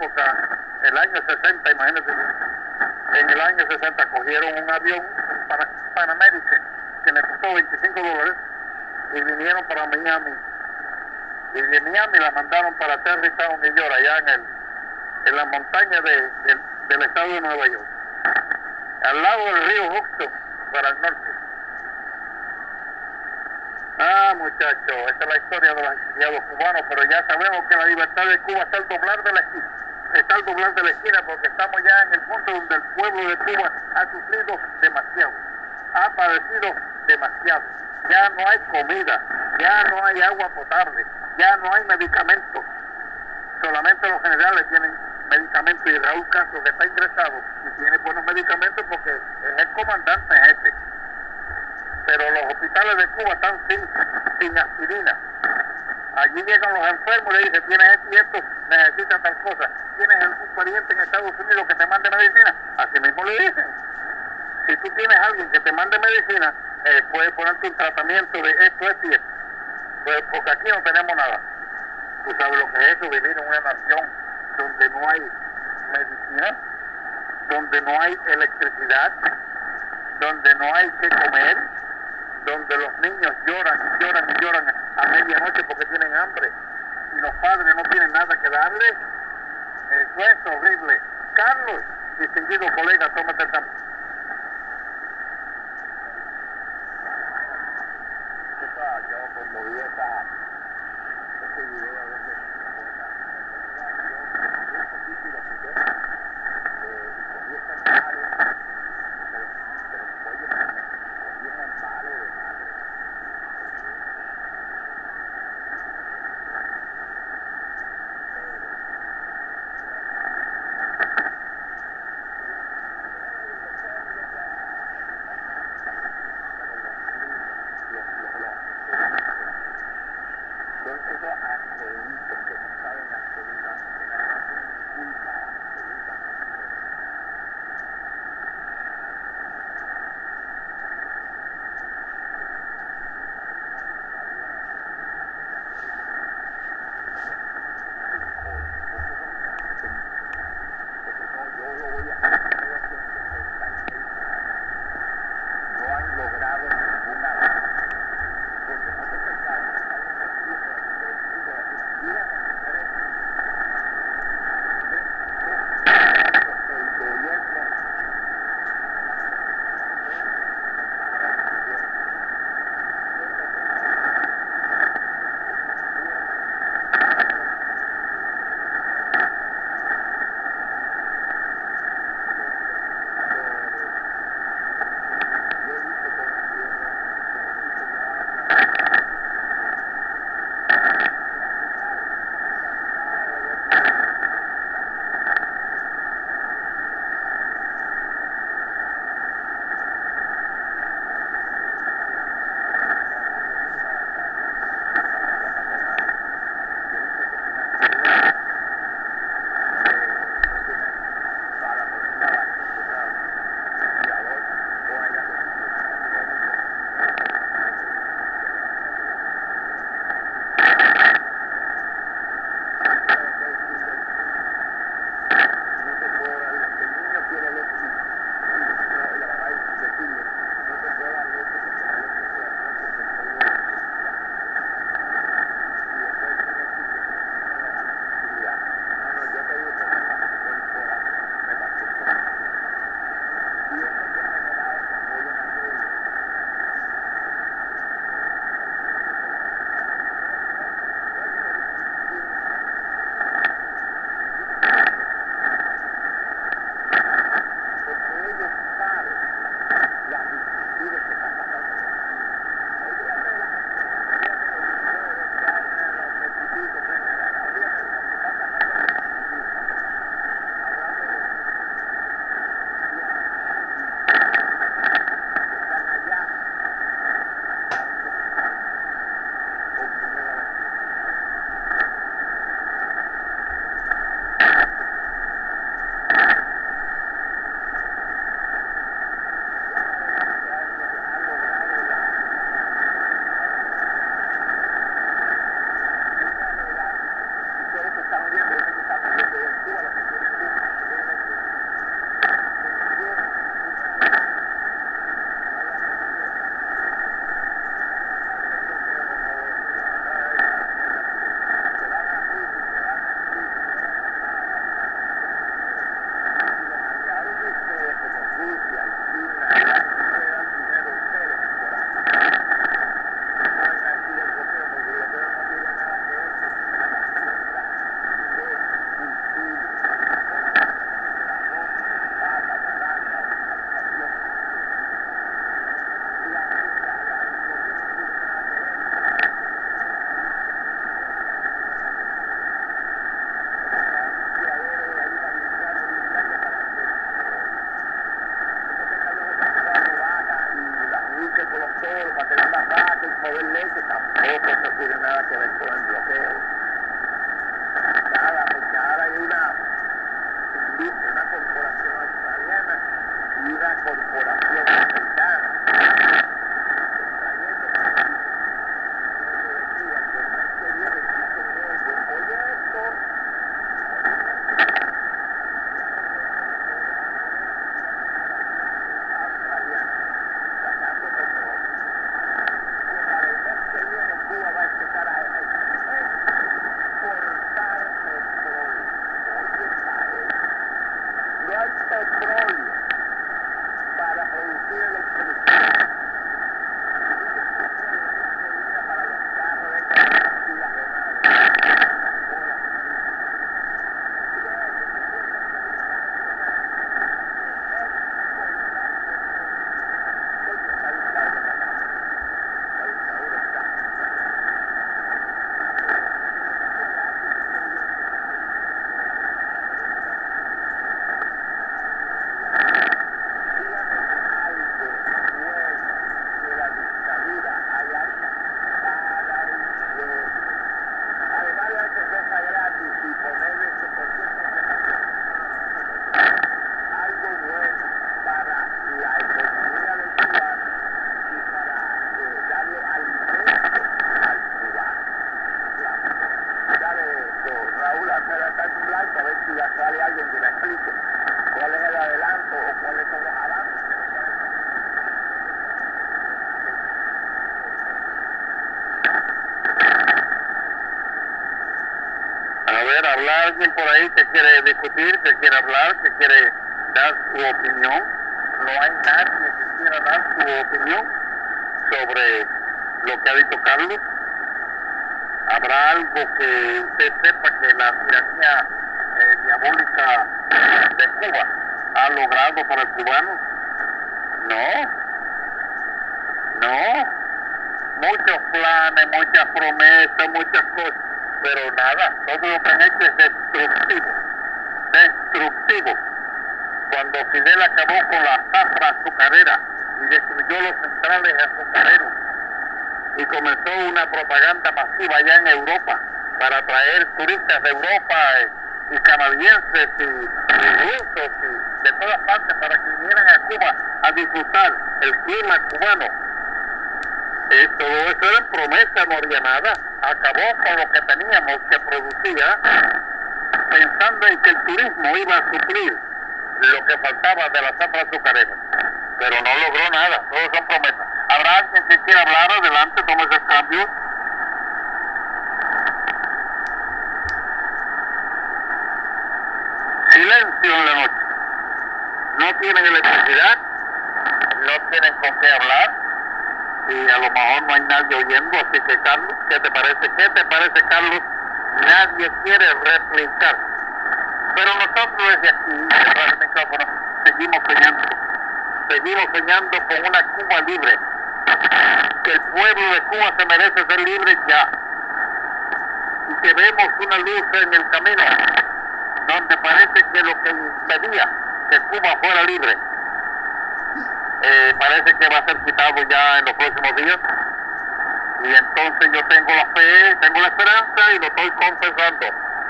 época, el año 60, imagínate, en el año 60 cogieron un avión para Panamerican que le costó $25 y vinieron para Miami. Y de Miami la mandaron para Terrytown, New York, allá en la montaña del estado de Nueva York, al lado del río Hudson, para el norte. Muchachos, esta es la historia de los exiliados cubanos, pero ya sabemos que la libertad de Cuba está al doblar de la esquina. Está al doblar de la esquina porque estamos ya en el punto donde el pueblo de Cuba ha sufrido demasiado, ha padecido demasiado. Ya no hay comida, ya no hay agua potable, ya no hay medicamentos. Solamente los generales tienen medicamentos y Raúl Castro, que está ingresado, y tiene buenos medicamentos porque es el comandante jefe. Pero los hospitales de Cuba están sin aspirina. Allí llegan los enfermos y le dicen, tienes esto y esto, necesitas tal cosa. ¿Tienes algún pariente en Estados Unidos que te mande medicina? Así mismo le dicen. Si tú tienes a alguien que te mande medicina, puedes ponerte un tratamiento de esto y esto. Pues porque aquí no tenemos nada. Tú sabes lo que es eso, vivir en una nación donde no hay medicina, donde no hay electricidad, donde no hay que comer, donde los niños lloran y lloran y lloran a medianoche porque tienen hambre y los padres no tienen nada que darles. Eso es horrible. Carlos, distinguido colega, tómate el campo. Yo cuando vi ese video de ese eso ya sale alguien que me explique cuál es el adelanto o cuáles son los avances que me están. A ver, habla alguien por ahí que quiere discutir, que quiere hablar, que quiere dar su opinión. No hay nadie que quiera dar su opinión sobre lo que ha dicho Carlos. ¿Habrá algo que usted sepa que la tiranía diabólica de Cuba ha logrado para el cubano? No, no. Muchos planes, muchas promesas, muchas cosas, pero nada. Todo lo que han hecho es destructivo. Destructivo. Cuando Fidel acabó con la zafra azucarera y destruyó los centrales azucareros, y comenzó una propaganda masiva allá en Europa para atraer turistas de Europa y canadienses y rusos y de todas partes para que vinieran a Cuba a disfrutar el clima cubano. Todo eso era promesa, no había nada. Acabó con lo que teníamos que producía, pensando en que el turismo iba a suplir lo que faltaba de la zafra azucarera, pero no logró nada. Todos son promesas. ¿Habrá alguien que quiera hablar? Adelante, tome ese cambio. Silencio en la noche. No tienen electricidad, no tienen con qué hablar, y a lo mejor no hay nadie oyendo, así que Carlos, ¿qué te parece? ¿Qué te parece, Carlos? Nadie quiere replicar. Pero nosotros desde aquí, detrás del micrófono, seguimos soñando con una Cuba libre. Que el pueblo de Cuba se merece ser libre ya. Y que vemos una luz en el camino, donde parece que lo que impedía que Cuba fuera libre, parece que va a ser quitado ya en los próximos días. Y entonces yo tengo la fe, tengo la esperanza y lo estoy confesando.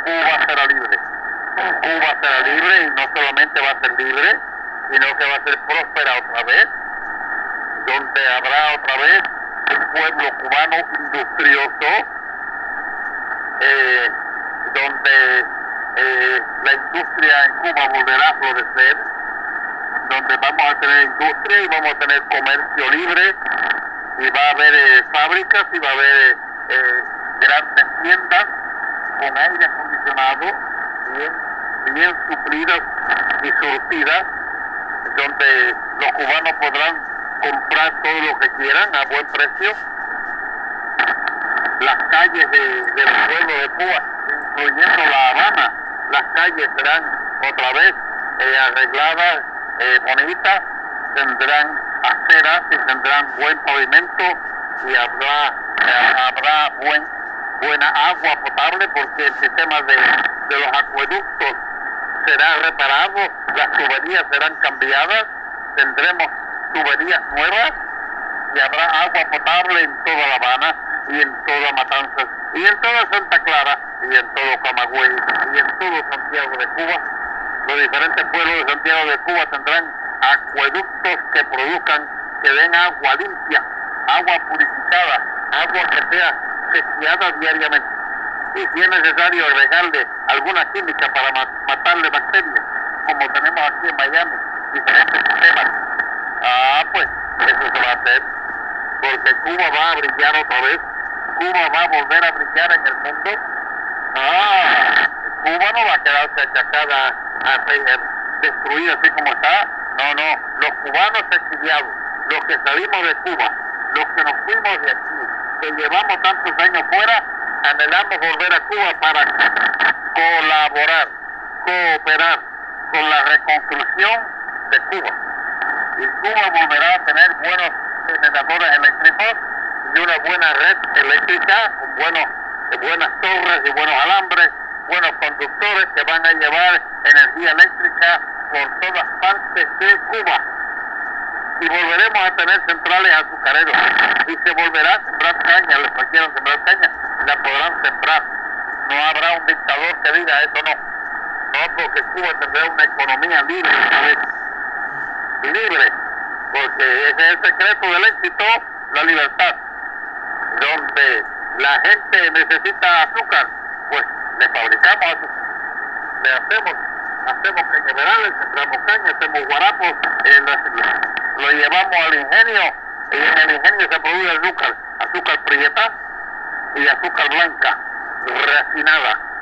Cuba será libre. Cuba será libre, y no solamente va a ser libre, sino que va a ser próspera otra vez, donde habrá otra vez un pueblo cubano industrioso, donde la industria en Cuba volverá a florecer, donde vamos a tener industria y vamos a tener comercio libre, y va a haber fábricas, y va a haber grandes tiendas con aire acondicionado bien suplidas y surtidas, donde los cubanos podrán comprar todo lo que quieran a buen precio. Las calles del pueblo de Cuba, incluyendo La Habana, las calles serán otra vez arregladas, bonitas, tendrán aceras y tendrán buen pavimento, y habrá buena agua potable, porque el sistema de los acueductos será reparado, las tuberías serán cambiadas, tendremos tuberías nuevas, y habrá agua potable en toda La Habana, y en toda Matanzas, y en toda Santa Clara, y en todo Camagüey, y en todo Santiago de Cuba. Los diferentes pueblos de Santiago de Cuba tendrán acueductos que produzcan, que den agua limpia, agua purificada, agua que sea chequeada diariamente. Y si es necesario agregarle alguna química para matarle bacterias, como tenemos aquí en Miami, diferentes sistemas, pues eso se va a hacer, porque Cuba va a brillar otra vez. Cuba va a volver a brillar en el mundo. Cuba no va a quedarse achacada, destruida así como está. No, los cubanos exiliados, los que salimos de Cuba, los que nos fuimos de aquí, que llevamos tantos años fuera, anhelamos volver a Cuba para colaborar, cooperar con la reconstrucción de Cuba. Y Cuba volverá a tener buenos generadores eléctricos y una buena red eléctrica, con buenas torres y buenos alambres, buenos conductores que van a llevar energía eléctrica por todas partes de Cuba. Y volveremos a tener centrales azucareros, y se volverá a sembrar caña. Los que quieran sembrar caña la podrán sembrar. No habrá un dictador que diga eso, no, porque Cuba tendrá una economía libre, libre, porque ese es el secreto del éxito, la libertad. Donde la gente necesita azúcar, pues le fabricamos azúcar. le hacemos cañaverales, sembramos caña, hacemos guarapos, lo llevamos al ingenio, y en el ingenio se produce azúcar prieta y azúcar blanca,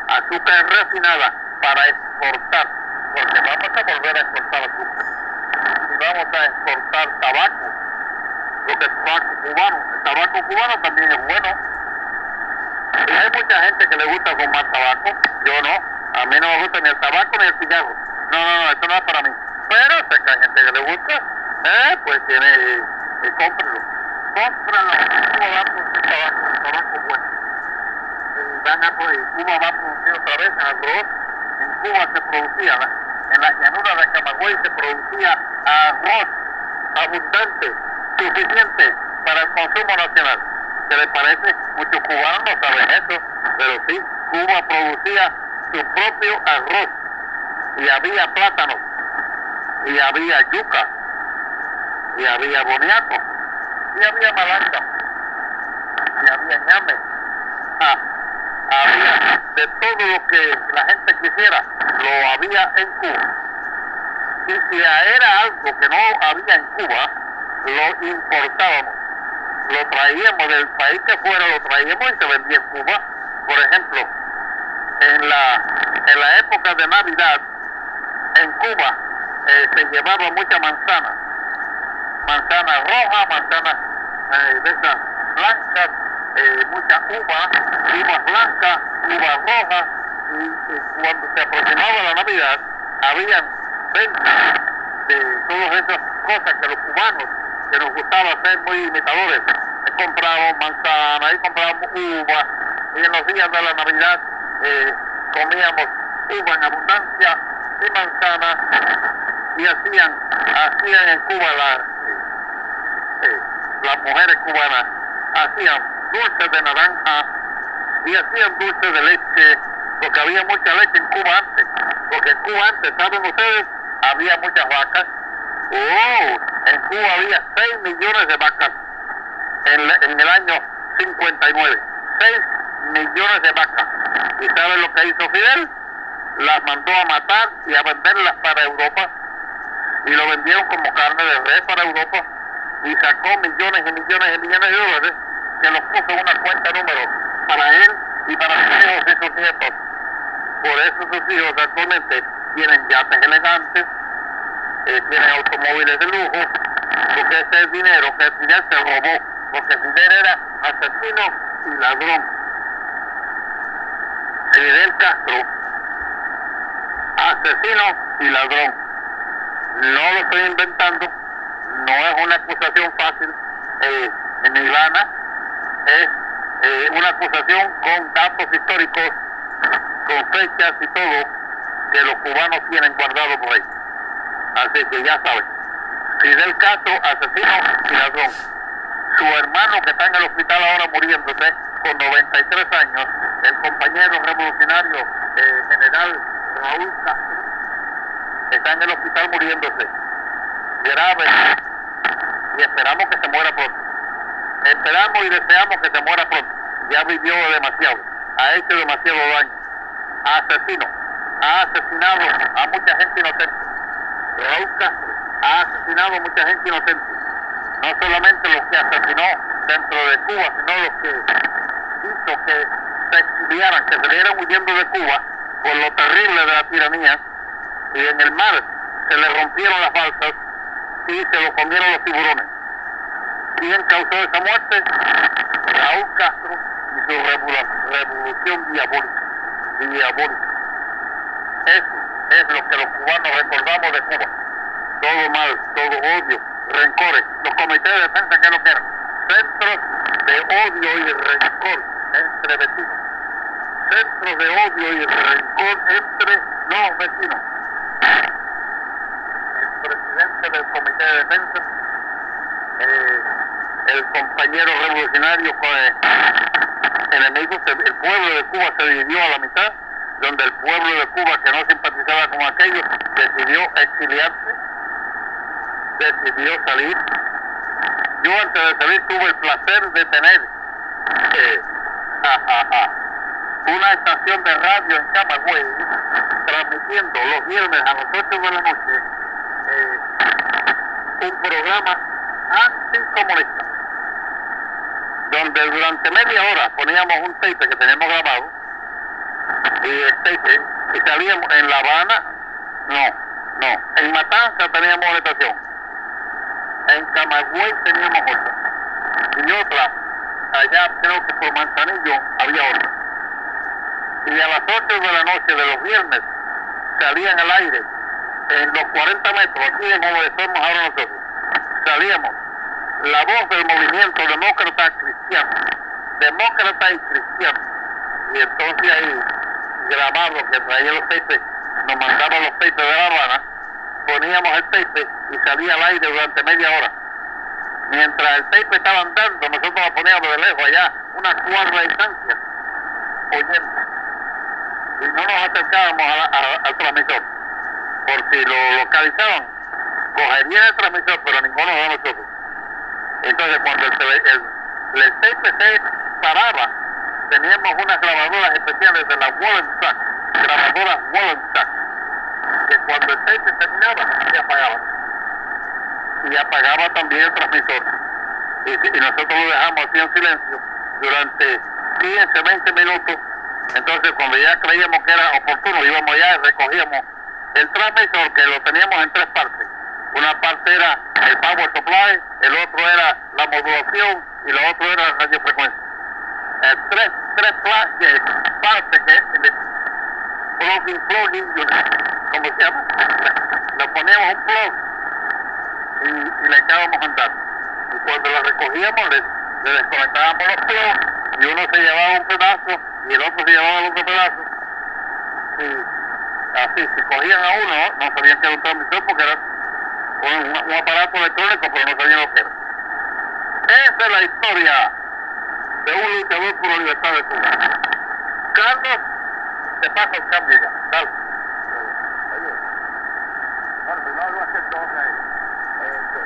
azúcar refinada para exportar, porque vamos a volver a exportar azúcar, y vamos a exportar tabaco, lo que es tabaco cubano. El tabaco cubano también es bueno, y hay mucha gente que le gusta fumar tabaco, yo no, a mí no me gusta ni el tabaco ni el cigarro, no, esto no es para mí, pero sé que hay gente que le gusta, pues tiene, cómpralo, Cuba va a producir tabaco bueno, Cuba va a producir otra vez arroz. En Cuba se producía, en la llanura de Camagüey se producía arroz abundante, suficiente para el consumo nacional. ¿Qué les parece? Muchos cubanos no saben eso, pero sí, Cuba producía su propio arroz, y había plátano, y había yuca, y había boniato, y había malanga, y había ñame, había de todo lo que la gente quisiera, lo había en Cuba. Y si era algo que no había en Cuba, lo importábamos, lo traíamos del país que fuera, lo traíamos y se vendía en Cuba. Por ejemplo, en la época de Navidad, en Cuba se llevaba mucha manzana roja, manzana de esas blancas, mucha uvas blancas, uvas rojas, y cuando se aproximaba la Navidad, habían ventas de todas esas cosas que los cubanos, que nos gustaba ser muy imitadores, comprábamos manzana y comprábamos uva, y en los días de la Navidad comíamos uva en abundancia y manzana, y hacían en Cuba las mujeres cubanas hacían dulces de naranja y hacían dulces de leche, porque había mucha leche en Cuba antes, porque en Cuba antes, ¿saben ustedes? Había muchas vacas. En Cuba había 6 millones de vacas en el año 59, 6 millones de vacas. ¿Y saben lo que hizo Fidel? Las mandó a matar y a venderlas para Europa, y lo vendieron como carne de res para Europa, y sacó millones y millones y millones de dólares, que los puso en una cuenta número para él y para sus hijos y sus nietos. Por eso sus hijos actualmente tienen yates elegantes, tienen automóviles de lujo, porque ese es el dinero que Fidel se robó, porque Fidel era asesino y ladrón. Fidel Castro, asesino y ladrón. No lo estoy inventando, no es una acusación fácil ni vana, es una acusación con datos históricos, con fechas y todo, que los cubanos tienen guardados por ahí. Así que ya saben, Fidel Castro, asesino y ladrón. Su hermano, que está en el hospital ahora muriéndose, con 93 años, el compañero revolucionario general Raúl Castro, está en el hospital muriéndose, grave, y esperamos que se muera pronto. Esperamos y deseamos que se muera pronto. Ya vivió demasiado, ha hecho demasiado daño. Asesino, ha asesinado a mucha gente inocente. Raúl Castro ha asesinado a mucha gente inocente. No solamente los que asesinó dentro de Cuba, sino los que hizo que se exiliaran, que salieran huyendo de Cuba por lo terrible de la tiranía, y en el mar se le rompieron las balsas y se lo comieron los tiburones. ¿Quién causó esa muerte? Raúl Castro y su revolución diabólica. Eso es lo que los cubanos recordamos de Cuba. Todo mal, todo odio, rencores. Los comités de defensa, ¿qué es lo que eran? Centros de odio y rencor entre vecinos. Centros de odio y rencor entre los vecinos. El presidente del comité de defensa, el compañero revolucionario enemigo, el pueblo de Cuba se dividió a la mitad, donde el pueblo de Cuba, que no simpatizaba con aquello, decidió exiliarse, decidió salir. Yo antes de salir tuve el placer de tener una estación de radio en Camagüey, transmitiendo los viernes a las 8 de la noche un programa anticomunista, donde durante media hora poníamos un tape que teníamos grabado, y salíamos en La Habana, en Matanza teníamos una estación, en Camagüey teníamos otra, y otra, allá creo que por Manzanillo había otra. Y a las 8 de la noche de los viernes salían al aire, en los 40 metros, aquí en donde estamos ahora nosotros, salíamos la voz del movimiento demócrata cristiano, demócrata y cristiano. Y entonces ahí, grabado, que traía los tapes, nos mandaban los tapes de La Habana, poníamos el tape y salía al aire durante media hora. Mientras el tape estaba andando, nosotros lo poníamos de lejos allá, una cuadra de distancia, oyendo. Y no nos acercábamos al transmisor, por si lo localizaban, cogerían el transmisor, pero ninguno de nosotros. Entonces cuando el tape se paraba, teníamos unas grabadoras especiales de la Wallensack, grabadoras Wallensack, que cuando el tape terminaba, se apagaba. Y apagaba también el transmisor. Y nosotros lo dejamos así en silencio durante 15, 20 minutos. Entonces cuando ya creíamos que era oportuno, íbamos allá y recogíamos el transmisor, que lo teníamos en tres partes. Una parte era el power supply, el otro era la modulación y lo otro era la radiofrecuencia. Tres partes que es plugging unit, como se llama. Le poníamos un plug y le echábamos a andar. Y cuando lo recogíamos le desconectábamos los plugs y uno se llevaba un pedazo y el otro se llevaba el otro pedazo. Y así, si cogían a uno, no sabían que era un transmisor porque era un aparato electrónico, pero no sabían lo que era. Esa es la historia de un luchador por la libertad de Cuba. Carlos, te paso el cambio ya. Dale. Oye, bueno, primero lo voy a hacer todo.